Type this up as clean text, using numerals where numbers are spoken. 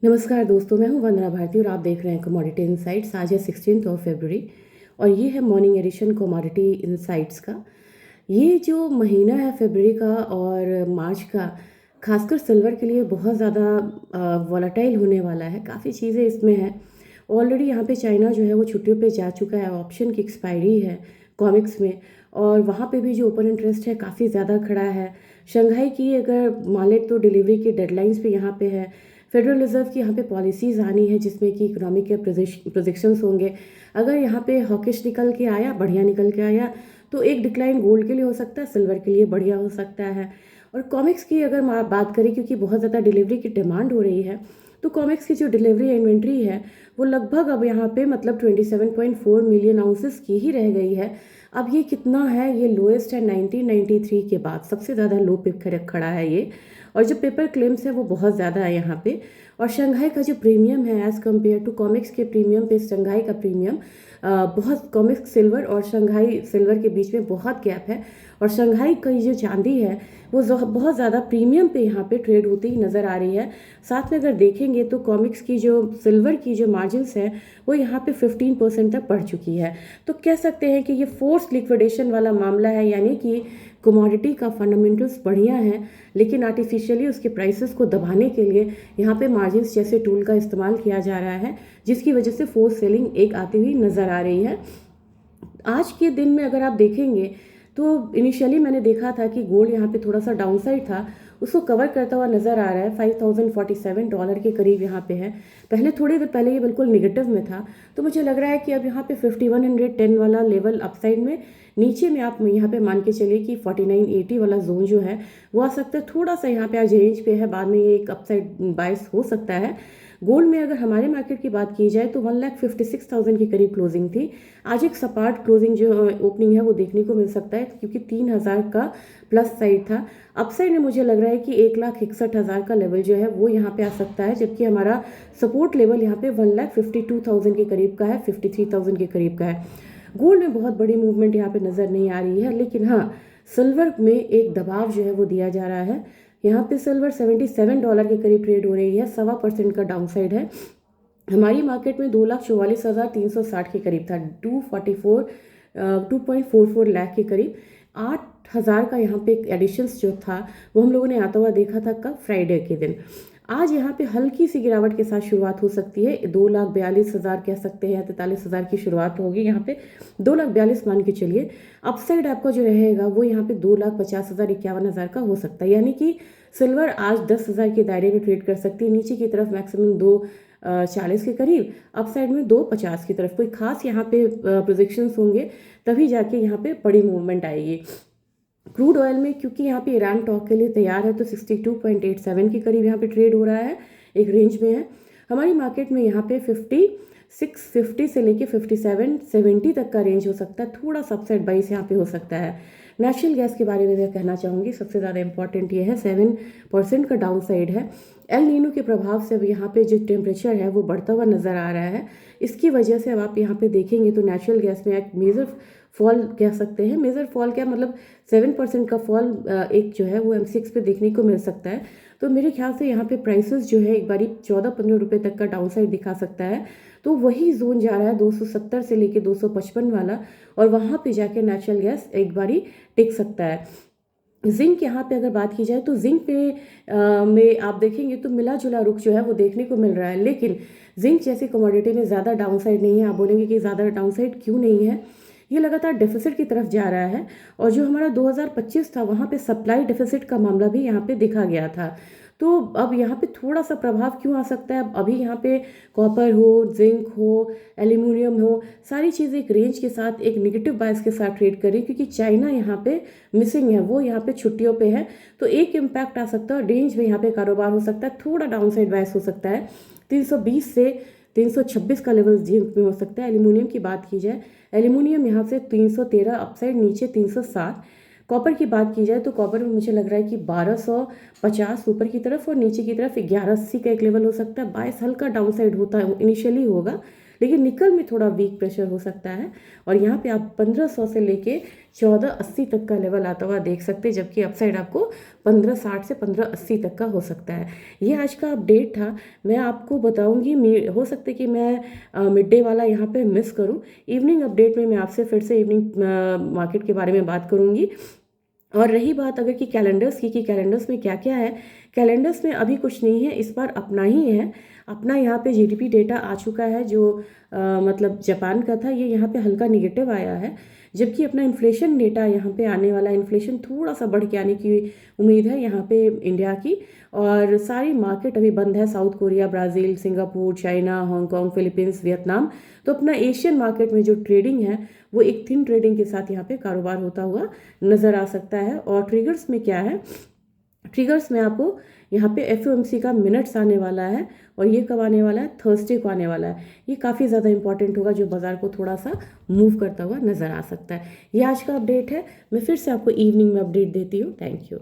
नमस्कार दोस्तों, मैं हूं वंदना भारती और आप देख रहे हैं कमोडिटी इनसाइट्स। आज है 16 फरवरी और ये है मॉर्निंग एडिशन कमोडिटी इनसाइट्स का। ये जो महीना है फरवरी का और मार्च का, खासकर सिल्वर के लिए बहुत ज़्यादा वॉलेटाइल होने वाला है। काफ़ी चीज़ें इसमें हैं। ऑलरेडी यहाँ पे चाइना जो है वो छुट्टियों पे जा चुका है, ऑप्शन की एक्सपायरी है कॉमिक्स में, और वहाँ पे भी जो ओपन इंटरेस्ट है काफ़ी ज़्यादा खड़ा है। शंघाई की अगर मान लें तो डिलीवरी के डेडलाइंस पे यहाँ पे है। फेडरल रिजर्व की यहाँ पे पॉलिसीज़ आनी है जिसमें कि इकोनॉमिक के प्रोजेक्शंस होंगे। अगर यहाँ पे हॉकिश निकल के आया, बढ़िया निकल के आया, तो एक डिक्लाइन गोल्ड के लिए हो सकता है, सिल्वर के लिए बढ़िया हो सकता है। और कॉमिक्स की अगर बात करें, क्योंकि बहुत ज़्यादा डिलीवरी की डिमांड हो रही है, तो कॉमिक्स की जो डिलीवरी इन्वेंट्री है वो लगभग अब यहाँ पे मतलब 27.4 मिलियन आउंसेस की ही रह गई है। अब ये कितना है? ये लोएस्ट है 1993 के बाद, सबसे ज़्यादा लो पे खड़ा है ये। और जो पेपर क्लेम्स है वो बहुत ज़्यादा है यहाँ पे। और शंघाई का जो प्रीमियम है एज़ कम्पेयर टू कॉमिक्स के प्रीमियम पे, शंघाई का प्रीमियम बहुत, कॉमिक्स सिल्वर और शंघाई सिल्वर के बीच में बहुत गैप है। और शंघाई की जो चांदी है वो बहुत ज़्यादा प्रीमियम पे यहाँ पे ट्रेड होती ही नज़र आ रही है। साथ में अगर देखेंगे तो कॉमिक्स की जो सिल्वर की जो मार्जिन्स है वो यहाँ पे 15% तक बढ़ चुकी है। तो कह सकते हैं कि ये फोर्स लिक्विडेशन वाला मामला है, यानी कि कमोडिटी का फंडामेंटल्स बढ़िया है, लेकिन आर्टिफिशियली उसके प्राइसेस को दबाने के लिए यहाँ पे मार्जिन्स जैसे टूल का इस्तेमाल किया जा रहा है, जिसकी वजह से फोर्स सेलिंग एक आती हुई नज़र आ रही है। आज के दिन में अगर आप देखेंगे तो इनिशियली मैंने देखा था कि गोल्ड यहाँ पे थोड़ा सा डाउनसाइड था, उसको कवर करता हुआ नज़र आ रहा है। $5047 के करीब यहाँ पे है। पहले थोड़ी देर पहले ये बिल्कुल निगेटिव में था, तो मुझे लग रहा है कि अब यहाँ पे 5110 वाला लेवल अपसाइड में, नीचे में आप यहाँ पे मान के चलिए कि 4980 वाला जोन जो है वो आ सकता है। थोड़ा सा यहाँ पे आज रेंज पे है, बाद में ये एक अपसाइड बायस हो सकता है। गोल्ड में अगर हमारे मार्केट की बात की जाए तो 1,56,000 के करीब क्लोजिंग थी। आज एक सपाट क्लोजिंग जो ओपनिंग है वो देखने को मिल सकता है, क्योंकि 3,000 का प्लस साइड था। अपसाइड में मुझे लग रहा है कि 1,61,000 का लेवल जो है वो यहाँ पे आ सकता है, जबकि हमारा सपोर्ट लेवल यहाँ पे 1,52,000 के करीब का है, 53,000 के करीब का है। गोल्ड में बहुत बड़ी मूवमेंट यहाँ पे नज़र नहीं आ रही है, लेकिन हाँ, सिल्वर में एक दबाव जो है वो दिया जा रहा है। यहाँ पे सिल्वर $77 के करीब ट्रेड हो रही है, 1.25% का डाउनसाइड है। हमारी मार्केट में 2,44,360 के करीब था, 2.44 लाख के करीब। 8,000 का यहाँ पे एडिशंस जो था वो हम लोगों ने आता हुआ देखा था कब? फ्राइडे के दिन। आज यहाँ पे हल्की सी गिरावट के साथ शुरुआत हो सकती है। 2,42,000 कह सकते हैं, 43,000 की शुरुआत होगी यहाँ पे। 2,42,000 मान के चलिए। अपसाइड आपका जो रहेगा वो यहाँ पे 2,50,000 51,000 का हो सकता है, यानी कि सिल्वर आज 10,000 के दायरे में ट्रेड कर सकती है। नीचे की तरफ मैक्सिमम 2,40 के करीब, अपसाइड में 2,50 की तरफ। कोई खास यहाँ पे प्रोजेक्शंस होंगे तभी जाके यहाँ पे बड़ी मूवमेंट आएगी। क्रूड ऑयल में क्योंकि यहाँ पे ईरान टॉक के लिए तैयार है, तो 62.87 के करीब यहाँ पे ट्रेड हो रहा है, एक रेंज में है। हमारी मार्केट में यहाँ पे 5650 से लेके 5770 तक का रेंज हो सकता है। थोड़ा सबसेट बाइस यहाँ पे हो सकता है। नेचुरल गैस के बारे में मैं कहना चाहूँगी, सबसे ज़्यादा इंपॉर्टेंट ये है 7% का डाउन साइड है। एल नीनो के प्रभाव से अब यहाँ पे जो टेम्परेचर है वो बढ़ता हुआ नज़र आ रहा है। इसकी वजह से अब आप यहाँ पे देखेंगे तो नेचुरल गैस में एक मेजर फॉल कह सकते हैं। मेजर फॉल क्या मतलब, 7% का फॉल एक जो है वो M6 पे देखने को मिल सकता है। तो मेरे ख्याल से यहाँ पे प्राइसेस जो है एक बारी 14-15 रुपये तक का डाउन साइड दिखा सकता है। तो वही जोन जा रहा है 270 से लेके 255 वाला, और वहाँ पे जाके नेचुरल गैस एक बारी टिक सकता है। जिंक यहाँ पे अगर बात की जाए तो जिंक पे में आप देखेंगे तो मिला जुला रुख जो है वो देखने को मिल रहा है, लेकिन जिंक जैसी कमोडिटी में ज़्यादा डाउनसाइड नहीं है। आप बोलेंगे कि ज़्यादा डाउनसाइड क्यों नहीं है? ये लगातार डेफिसिट की तरफ जा रहा है, और जो हमारा 2025 था वहाँ पे सप्लाई डेफिसिट का मामला भी यहाँ पे देखा गया था। तो अब यहाँ पे थोड़ा सा प्रभाव क्यों आ सकता है? अभी यहाँ पे कॉपर हो, जिंक हो, एल्यूमिनियम हो, सारी चीज़ें एक रेंज के साथ, एक नेगेटिव बायस के साथ ट्रेड कर रही है, क्योंकि चाइना यहाँ पे मिसिंग है, वो यहाँ पे छुट्टियों पे है। तो एक इम्पैक्ट आ सकता है और रेंज में यहाँ पे कारोबार हो सकता है, थोड़ा डाउनसाइड बायस हो सकता है। 320 से 326 का लेवल जिंक में हो सकता है। एल्यूमिनियम की बात की जाए, एल्यूमिनियम यहाँ से 313 अपसाइड, नीचे 307। कॉपर की बात की जाए तो कॉपर में मुझे लग रहा है कि 1250 ऊपर की तरफ और नीचे की तरफ 1180 का एक लेवल हो सकता है। बायस हल्का डाउन साइड होता है, इनिशियली होगा, लेकिन निकल में थोड़ा वीक प्रेशर हो सकता है और यहाँ पे आप 1500 से लेके 1480 तक का लेवल आता हुआ देख सकते हैं, जबकि अपसाइड आपको 1560 से 1580 तक का हो सकता है। ये आज का अपडेट था। मैं आपको बताऊंगी, हो सकता है कि मैं मिड डे वाला यहाँ पे मिस करूँ। इवनिंग अपडेट में मैं आपसे फिर से इवनिंग मार्केट के बारे में बात करूँगी। और रही बात अगर कि कैलेंडर्स की, कि कैलेंडर्स में क्या क्या है, कैलेंडर्स में अभी कुछ नहीं है, इस बार अपना ही है। अपना यहाँ पे जीडीपी डेटा आ चुका है जो मतलब जापान का था, ये यहाँ पे हल्का निगेटिव आया है। जबकि अपना इन्फ्लेशन डेटा यहाँ पे आने वाला है, इन्फ्लेशन थोड़ा सा बढ़ के आने की उम्मीद है यहाँ पे इंडिया की। और सारी मार्केट अभी बंद है, south Korea, Brazil, Singapore, China, Hong Kong, Philippines, Vietnam. तो अपना एशियन मार्केट में जो ट्रेडिंग है वो एक थिन ट्रेडिंग के साथ यहाँ पे कारोबार होता हुआ नज़र आ सकता है। और ट्रिगर्स में क्या है, ट्रिगर्स में आपको यहाँ पे एफओएमसी का मिनट्स आने वाला है और ये कब आने वाला है, थर्सडे को आने वाला है। ये काफ़ी ज़्यादा इंपॉर्टेंट होगा, जो बाज़ार को थोड़ा सा मूव करता हुआ नज़र आ सकता है। ये आज का अपडेट है। मैं फिर से आपको इवनिंग में अपडेट देती हूँ। Thank you.